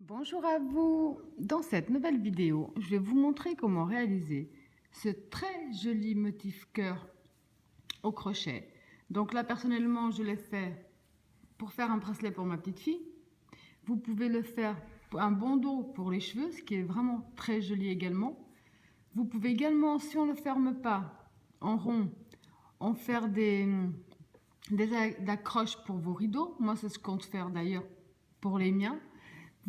Bonjour à vous. Dans cette nouvelle vidéo, je vais vous montrer comment réaliser ce très joli motif cœur au crochet. Donc là, personnellement, je l'ai fait pour faire un bracelet pour ma petite fille. Vous pouvez le faire pour un bandeau pour les cheveux, ce qui est vraiment très joli également. Vous pouvez également, si on ne le ferme pas en rond, en faire des accroches pour vos rideaux. Moi, c'est ce qu'on compte faire d'ailleurs pour les miens.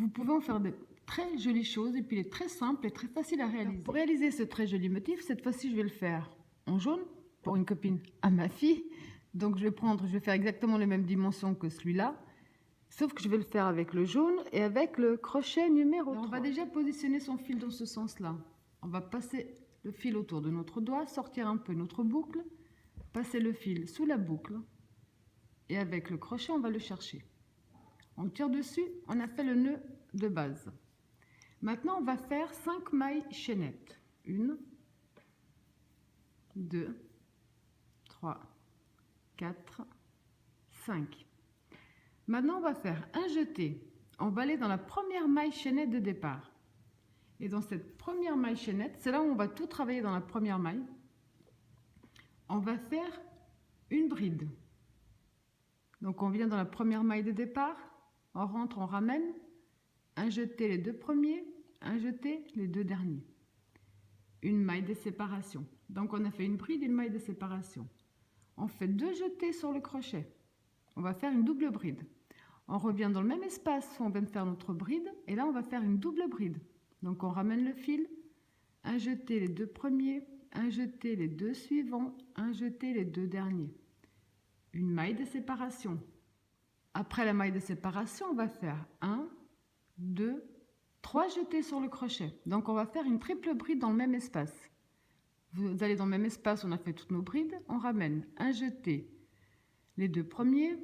Vous pouvez en faire de très jolies choses et puis il est très simple et très facile à réaliser. Alors, pour réaliser ce très joli motif, cette fois-ci je vais le faire en jaune pour une copine à ma fille. Donc je vais faire exactement les mêmes dimensions que celui-là, sauf que je vais le faire avec le jaune et avec le crochet numéro 3. On va déjà positionner son fil dans ce sens-là. On va passer le fil autour de notre doigt, sortir un peu notre boucle, passer le fil sous la boucle et avec le crochet on va le chercher. On tire dessus, on a fait le nœud de base. Maintenant, on va faire 5 mailles chaînettes. 1, 2, 3, 4, 5. Maintenant, on va faire un jeté. On va aller dans la première maille chaînette de départ. Et dans cette première maille chaînette, c'est là où on va tout travailler dans la première maille. On va faire une bride. Donc, on vient dans la première maille de départ. On rentre, on ramène, un jeté les deux premiers, un jeté les deux derniers. Une maille de séparation. Donc on a fait une bride et une maille de séparation. On fait deux jetés sur le crochet. On va faire une double bride. On revient dans le même espace où on vient de faire notre bride et là on va faire une double bride. Donc on ramène le fil, un jeté les deux premiers, un jeté les deux suivants, un jeté les deux derniers. Une maille de séparation. Après la maille de séparation, on va faire 1, 2, 3 jetés sur le crochet. Donc on va faire une triple bride dans le même espace. Vous allez dans le même espace, on a fait toutes nos brides. On ramène un jeté les deux premiers,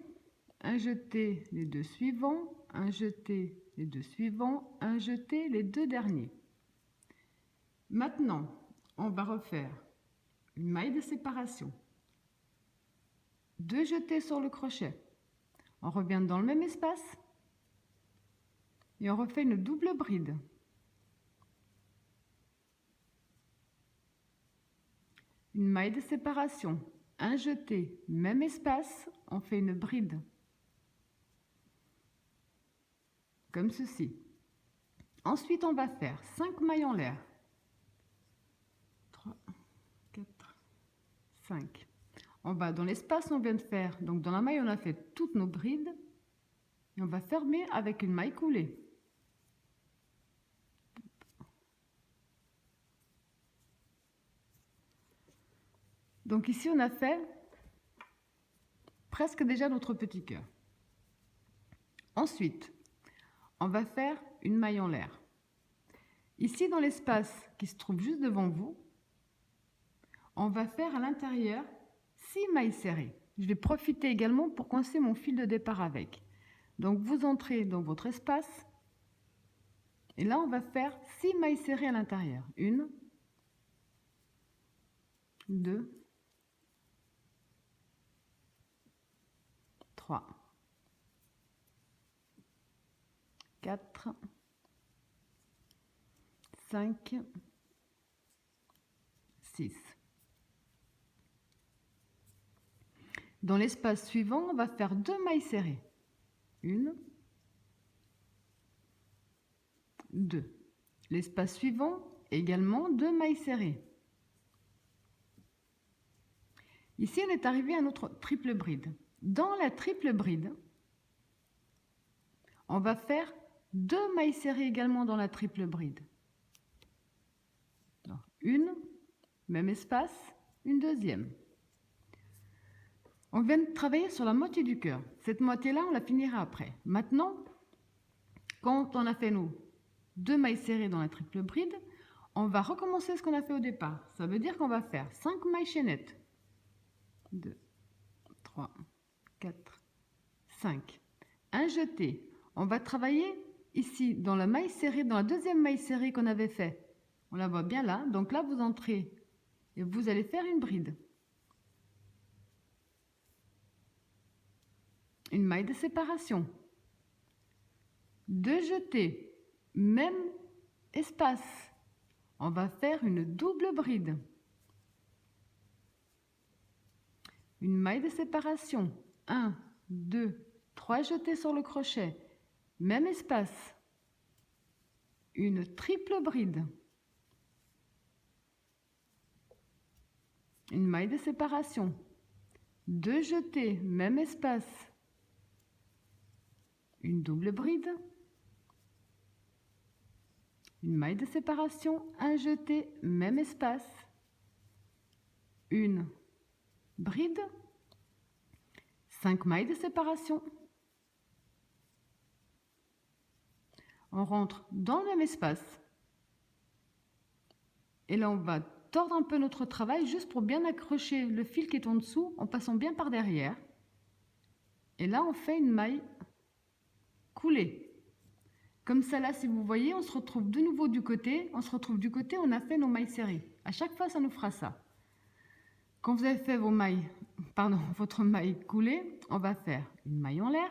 un jeté les deux suivants, un jeté les deux suivants, un jeté les deux derniers. Maintenant, on va refaire une maille de séparation. Deux jetés sur le crochet. On revient dans le même espace et on refait une double bride. Une maille de séparation, un jeté, même espace, on fait une bride. Comme ceci. Ensuite, on va faire 5 mailles en l'air. 3, 4, 5. On va dans l'espace on vient de faire. Donc dans la maille, on a fait toutes nos brides. Et on va fermer avec une maille coulée. Donc ici, on a fait presque déjà notre petit cœur. Ensuite, on va faire une maille en l'air. Ici, dans l'espace qui se trouve juste devant vous, on va faire à l'intérieur 6 mailles serrées. Je vais profiter également pour coincer mon fil de départ avec. Donc vous entrez dans votre espace et là on va faire 6 mailles serrées à l'intérieur. 1, 2, 3, 4, 5, 6. Dans l'espace suivant, on va faire 2 mailles serrées. 1, 2. L'espace suivant, également 2 mailles serrées. Ici, on est arrivé à notre triple bride. Dans la triple bride, on va faire 2 mailles serrées également dans la triple bride. Alors, une, même espace, une deuxième. On vient de travailler sur la moitié du cœur. Cette moitié-là, on la finira après. Maintenant, quand on a fait nos 2 mailles serrées dans la triple bride, on va recommencer ce qu'on a fait au départ. Ça veut dire qu'on va faire 5 mailles chaînettes. 2, 3, 4, 5. Un jeté. On va travailler ici dans la maille serrée, dans la deuxième maille serrée qu'on avait fait. On la voit bien là. Donc là, vous entrez et vous allez faire une bride. Une maille de séparation. 2 jetés. même espace. On va faire une double bride. Une maille de séparation. 1, 2, 3 jetés sur le crochet. Même espace. Une triple bride. Une maille de séparation. 2 jetés, même espace. Une double bride. Une maille de séparation, un jeté, même espace. Une bride. 5 mailles de séparation. On rentre dans le même espace. Et là, on va tordre un peu notre travail juste pour bien accrocher le fil qui est en dessous en passant bien par derrière. Et là, on fait une maille coulée. Comme ça, là, si vous voyez, on se retrouve de nouveau du côté. On se retrouve du côté, on a fait nos mailles serrées. À chaque fois, ça nous fera ça. Quand vous avez fait votre maille coulée, on va faire une maille en l'air.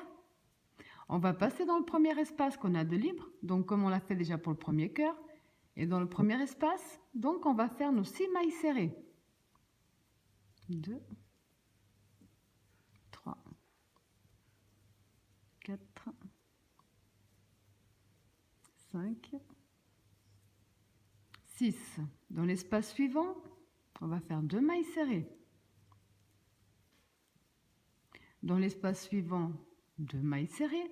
On va passer dans le premier espace qu'on a de libre, donc comme on l'a fait déjà pour le premier cœur. Et dans le premier espace, donc on va faire nos 6 mailles serrées. 2, 3, 4, 5, 6. Dans l'espace suivant, on va faire 2 mailles serrées. Dans l'espace suivant, 2 mailles serrées.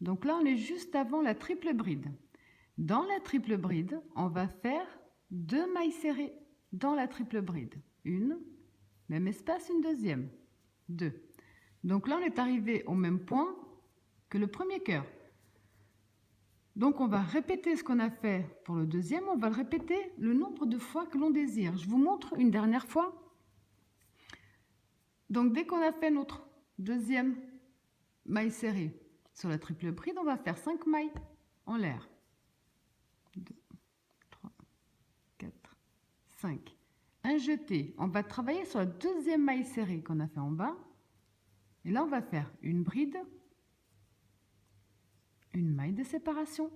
Donc là, on est juste avant la triple bride. Dans la triple bride, on va faire 2 mailles serrées dans la triple bride. Une, même espace, une deuxième. 2. Donc là, on est arrivé au même point que le premier cœur. Donc on va répéter ce qu'on a fait pour le deuxième, on va le répéter le nombre de fois que l'on désire. Je vous montre une dernière fois. Donc dès qu'on a fait notre deuxième maille serrée sur la triple bride, on va faire 5 mailles en l'air. 2, 3, 4, 5. Un jeté. On va travailler sur la deuxième maille serrée qu'on a fait en bas. Et là, on va faire une bride, une maille de séparation,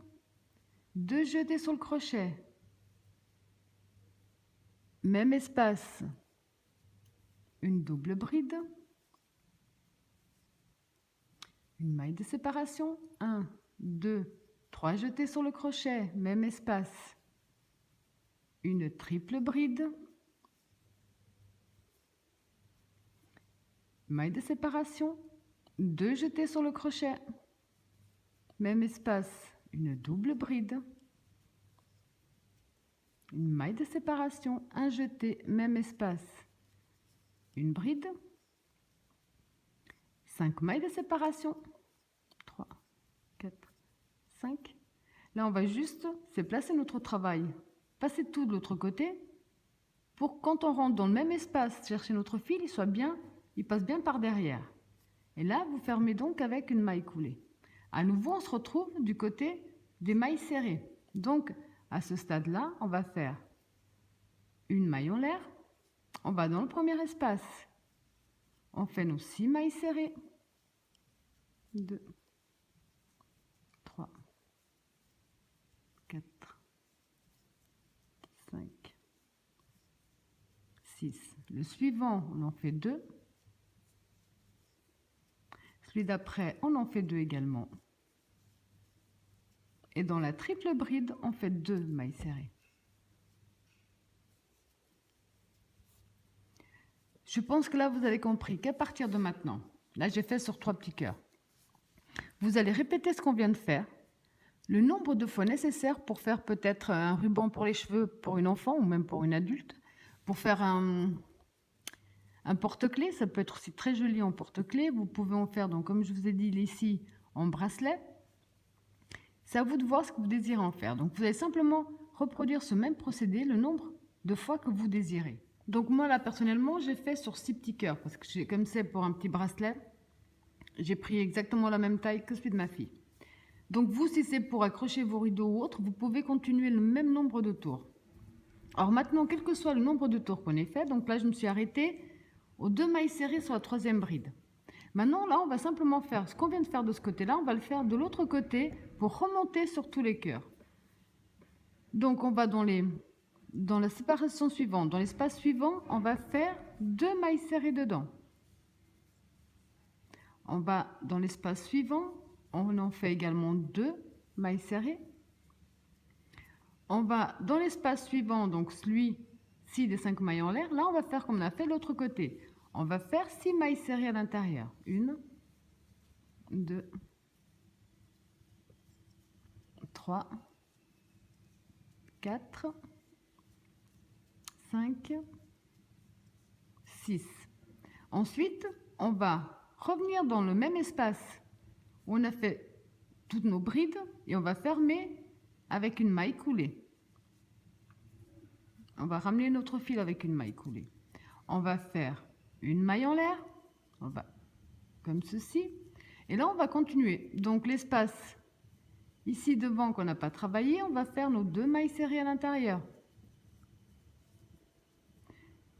2 jetés sur le crochet, même espace, une double bride, une maille de séparation, 1, 2, 3 jetés sur le crochet, même espace, une triple bride, maille de séparation, 2 jetés sur le crochet, même espace, une double bride, une maille de séparation, un jeté, même espace, une bride, 5 mailles de séparation, 3, 4, 5. Là, on va juste placer notre travail, passer tout de l'autre côté, pour quand on rentre dans le même espace, chercher notre fil, il passe bien par derrière. Et là, vous fermez donc avec une maille coulée. À nouveau, on se retrouve du côté des mailles serrées. Donc, à ce stade-là, on va faire une maille en l'air. On va dans le premier espace. On fait nos 6 mailles serrées. 2, 3, 4, 5, 6. Le suivant, on en fait 2. Celui d'après, on en fait 2 également. Et dans la triple bride, on fait 2 mailles serrées. Je pense que là, vous avez compris qu'à partir de maintenant, là, j'ai fait sur 3 petits cœurs. Vous allez répéter ce qu'on vient de faire, le nombre de fois nécessaire pour faire peut-être un ruban pour les cheveux pour une enfant ou même pour une adulte, pour faire un porte-clés. Ça peut être aussi très joli en porte-clés. Vous pouvez en faire, donc, comme je vous ai dit ici, en bracelet. C'est à vous de voir ce que vous désirez en faire. Donc, vous allez simplement reproduire ce même procédé le nombre de fois que vous désirez. Donc, moi, là, personnellement, j'ai fait sur 6 petits cœurs parce que comme c'est pour un petit bracelet, j'ai pris exactement la même taille que celui de ma fille. Donc, vous, si c'est pour accrocher vos rideaux ou autre, vous pouvez continuer le même nombre de tours. Alors maintenant, quel que soit le nombre de tours qu'on ait fait, donc là, je me suis arrêtée aux 2 mailles serrées sur la 3e bride. Maintenant, là, on va simplement faire ce qu'on vient de faire de ce côté-là, on va le faire de l'autre côté pour remonter sur tous les cœurs. Donc, on va dans la séparation suivante, dans l'espace suivant, on va faire 2 mailles serrées dedans. On va dans l'espace suivant, on en fait également 2 mailles serrées. On va dans l'espace suivant, donc celui-ci des 5 mailles en l'air, là on va faire comme on a fait de l'autre côté. On va faire 6 mailles serrées à l'intérieur. 1, 2, 3, 4, 5, 6. Ensuite, on va revenir dans le même espace où on a fait toutes nos brides et on va fermer avec une maille coulée. On va ramener notre fil avec une maille coulée. On va faire une maille en l'air, on va comme ceci, et là on va continuer. Donc l'espace ici devant qu'on n'a pas travaillé, on va faire nos 2 mailles serrées à l'intérieur.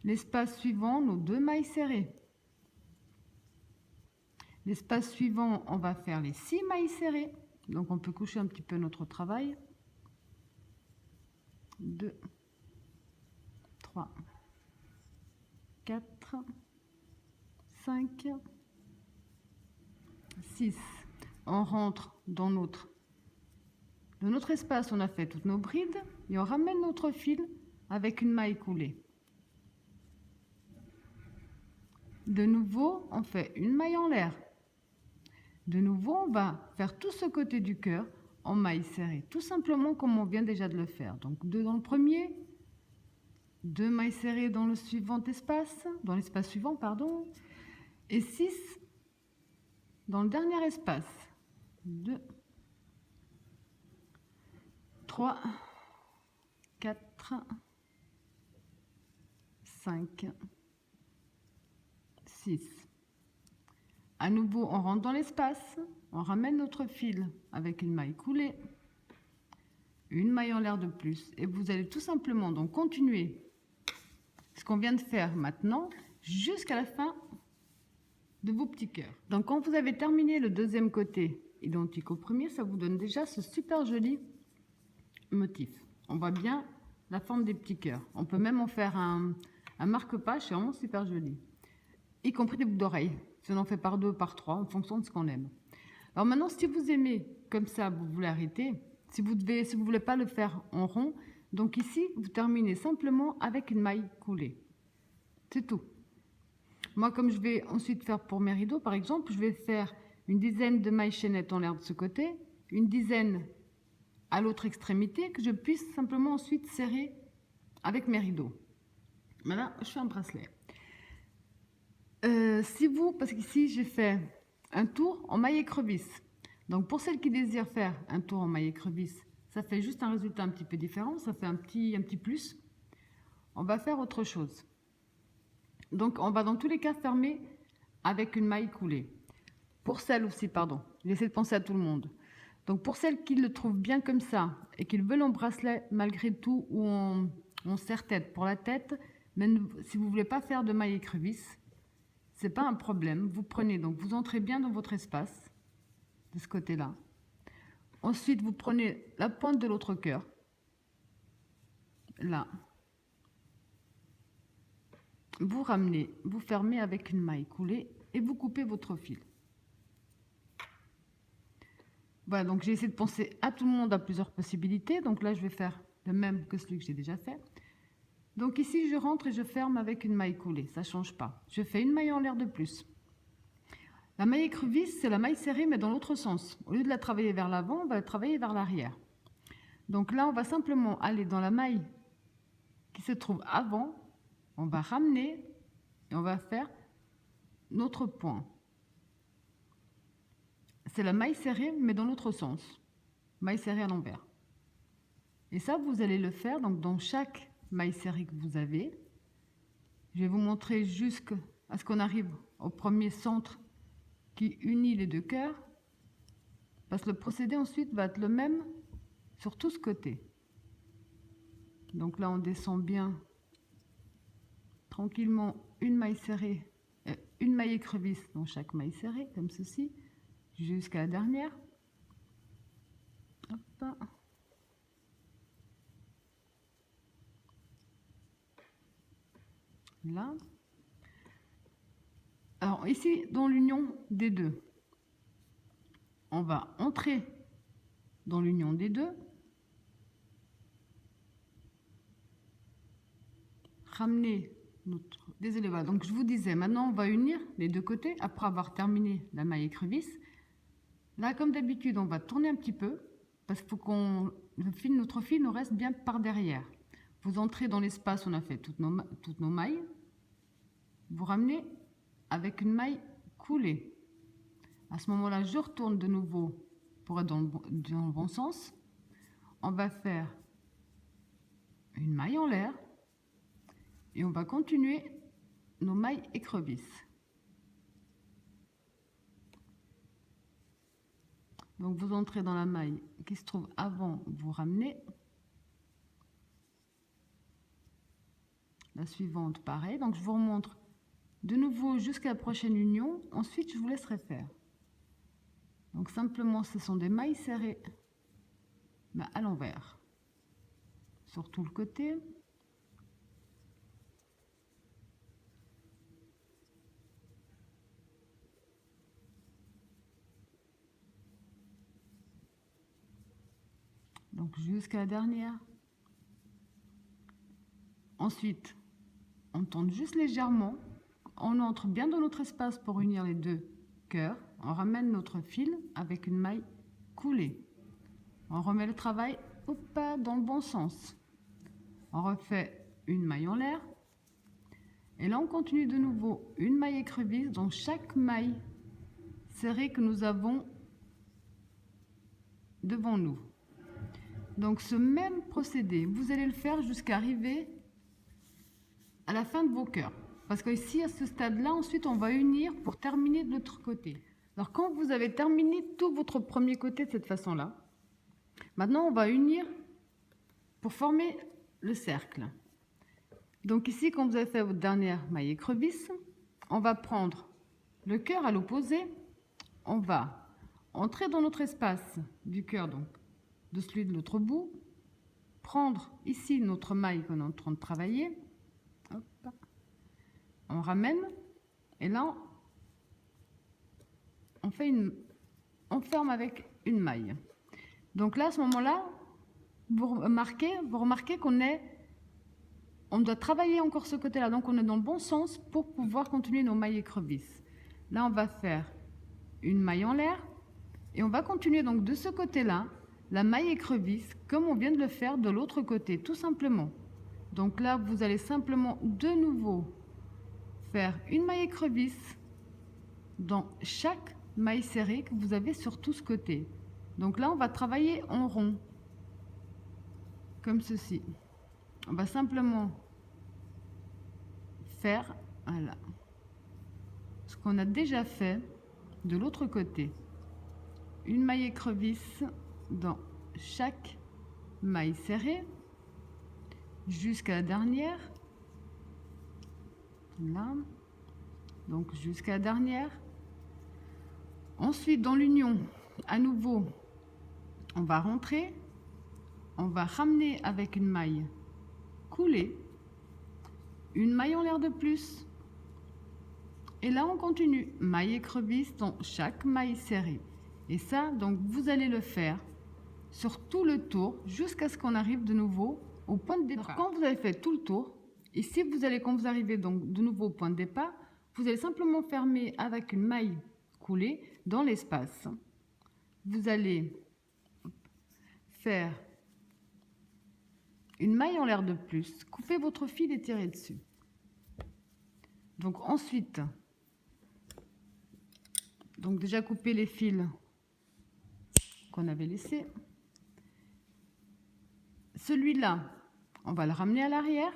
L'espace suivant, nos 2 mailles serrées. L'espace suivant, on va faire les 6 mailles serrées. Donc on peut coucher un petit peu notre travail. 2, 3, 4, 5, 6. On rentre dans notre espace, on a fait toutes nos brides et on ramène notre fil avec une maille coulée. De nouveau, on fait une maille en l'air. De nouveau, on va faire tout ce côté du cœur en maille serrée, tout simplement comme on vient déjà de le faire. Donc 2 dans le premier, 2 mailles serrées dans le suivant espace, dans l'espace suivant, pardon, et 6 dans le dernier espace. 2, 3, 4, 5, 6. À nouveau, on rentre dans l'espace, on ramène notre fil avec une maille coulée, une maille en l'air de plus, et vous allez tout simplement donc continuer ce qu'on vient de faire maintenant jusqu'à la fin de vos petits cœurs. Donc quand vous avez terminé le deuxième côté identique au premier, ça vous donne déjà ce super joli motif. On voit bien la forme des petits cœurs. On peut même en faire un marque-page, c'est vraiment super joli. Y compris des boucles d'oreilles. Si on en fait par 2, par 3, en fonction de ce qu'on aime. Alors maintenant, si vous aimez comme ça, vous voulez arrêter. Si vous voulez pas le faire en rond, donc ici, vous terminez simplement avec une maille coulée. C'est tout. Moi, comme je vais ensuite faire pour mes rideaux, par exemple, je vais faire une dizaine de mailles chaînettes en l'air de ce côté, une dizaine à l'autre extrémité, que je puisse simplement ensuite serrer avec mes rideaux. Maintenant, je fais un bracelet. Parce qu'ici, j'ai fait un tour en maille écrevisse. Donc, pour celles qui désirent faire un tour en maille écrevisse, ça fait juste un résultat un petit peu différent, ça fait un petit plus. On va faire autre chose. Donc, on va dans tous les cas fermer avec une maille coulée. Pour celles aussi, pardon, j'essaie de penser à tout le monde. Donc, pour celles qui le trouvent bien comme ça et qui veulent un bracelet malgré tout où on serre-tête pour la tête, même si vous ne voulez pas faire de maille écrevisse, c'est pas un problème. Vous prenez, donc vous entrez bien dans votre espace, de ce côté-là. Ensuite, vous prenez la pointe de l'autre cœur, là. Vous ramenez, vous fermez avec une maille coulée et vous coupez votre fil. Voilà, donc j'ai essayé de penser à tout le monde à plusieurs possibilités. Donc là, je vais faire le même que celui que j'ai déjà fait. Donc ici, je rentre et je ferme avec une maille coulée, ça ne change pas. Je fais une maille en l'air de plus. La maille écrevisse, c'est la maille serrée, mais dans l'autre sens. Au lieu de la travailler vers l'avant, on va la travailler vers l'arrière. Donc là, on va simplement aller dans la maille qui se trouve avant, on va ramener et on va faire notre point. C'est la maille serrée, mais dans l'autre sens. Maille serrée à l'envers. Et ça, vous allez le faire donc dans chaque maille serrée que vous avez. Je vais vous montrer jusqu'à ce qu'on arrive au premier centre qui unit les deux cœurs. Parce que le procédé ensuite va être le même sur tout ce côté. Donc là, on descend bien tranquillement une maille serrée, une maille écrevisse dans chaque maille serrée, comme ceci, jusqu'à la dernière. Hop. Là. Alors ici, dans l'union des deux, on va entrer dans l'union des deux, ramener notre... Désolé, voilà. Donc je vous disais, maintenant on va unir les deux côtés après avoir terminé la maille écrevisse. Là, comme d'habitude, on va tourner un petit peu parce qu'il faut qu'on notre fil nous reste bien par derrière. Vous entrez dans l'espace où on a fait toutes nos mailles. Vous ramenez avec une maille coulée. À ce moment-là, je retourne de nouveau pour être dans le bon sens. On va faire une maille en l'air et on va continuer nos mailles écrevisses. Donc vous entrez dans la maille qui se trouve avant, vous ramenez. La suivante, pareil. Donc je vous remontre de nouveau jusqu'à la prochaine union. Ensuite, je vous laisserai faire. Donc simplement, ce sont des mailles serrées, mais à l'envers. Sur tout le côté. Donc jusqu'à la dernière. Ensuite, on tourne juste légèrement. On entre bien dans notre espace pour unir les deux cœurs. On ramène notre fil avec une maille coulée. On remet le travail dans le bon sens. On refait une maille en l'air. Et là, on continue de nouveau une maille écrevisse dans chaque maille serrée que nous avons devant nous. Donc ce même procédé, vous allez le faire jusqu'à arriver à la fin de vos cœurs. Parce qu'ici, à ce stade-là, ensuite, on va unir pour terminer de l'autre côté. Alors quand vous avez terminé tout votre premier côté de cette façon-là, maintenant on va unir pour former le cercle. Donc ici, quand vous avez fait votre dernière maille écrevisse, on va prendre le cœur à l'opposé, on va entrer dans notre espace du cœur, donc de celui de l'autre bout, prendre ici notre maille qu'on est en train de travailler, hop, on ramène, et là on ferme avec une maille. Donc là, à ce moment-là, vous remarquez on doit travailler encore ce côté-là, donc on est dans le bon sens pour pouvoir continuer nos mailles écrevisses. Là, on va faire une maille en l'air et on va continuer donc de ce côté-là la maille écrevisse comme on vient de le faire de l'autre côté, tout simplement. Donc là, vous allez simplement de nouveau faire une maille écrevisse dans chaque maille serrée que vous avez sur tout ce côté. Donc là, on va travailler en rond, comme ceci. On va simplement faire, voilà, ce qu'on a déjà fait de l'autre côté. Une maille écrevisse dans chaque maille serrée jusqu'à la dernière. Là, donc jusqu'à la dernière. Ensuite, dans l'union, à nouveau, on va rentrer, on va ramener avec une maille coulée, une maille en l'air de plus, et là on continue, maille écrevisse dans chaque maille serrée. Et ça, donc vous allez le faire sur tout le tour jusqu'à ce qu'on arrive de nouveau au point de départ. Alors, quand vous avez fait tout le tour, ici quand vous arrivez donc de nouveau au point de départ, vous allez simplement fermer avec une maille coulée dans l'espace. Vous allez faire une maille en l'air de plus, couper votre fil et tirer dessus. Donc ensuite, donc déjà couper les fils qu'on avait laissés. Celui-là, on va le ramener à l'arrière.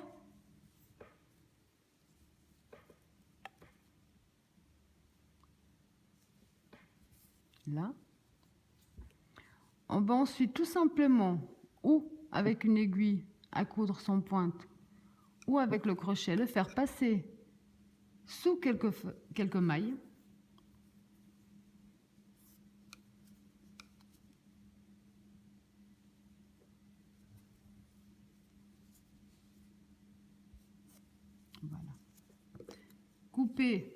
Là. On va ensuite tout simplement, ou avec une aiguille à coudre sans pointe, ou avec le crochet, le faire passer sous quelques mailles. Voilà. Coupez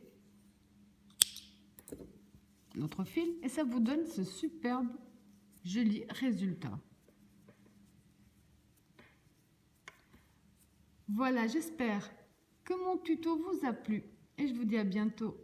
notre fil et ça vous donne ce superbe, joli résultat. Voilà, j'espère que mon tuto vous a plu et je vous dis à bientôt.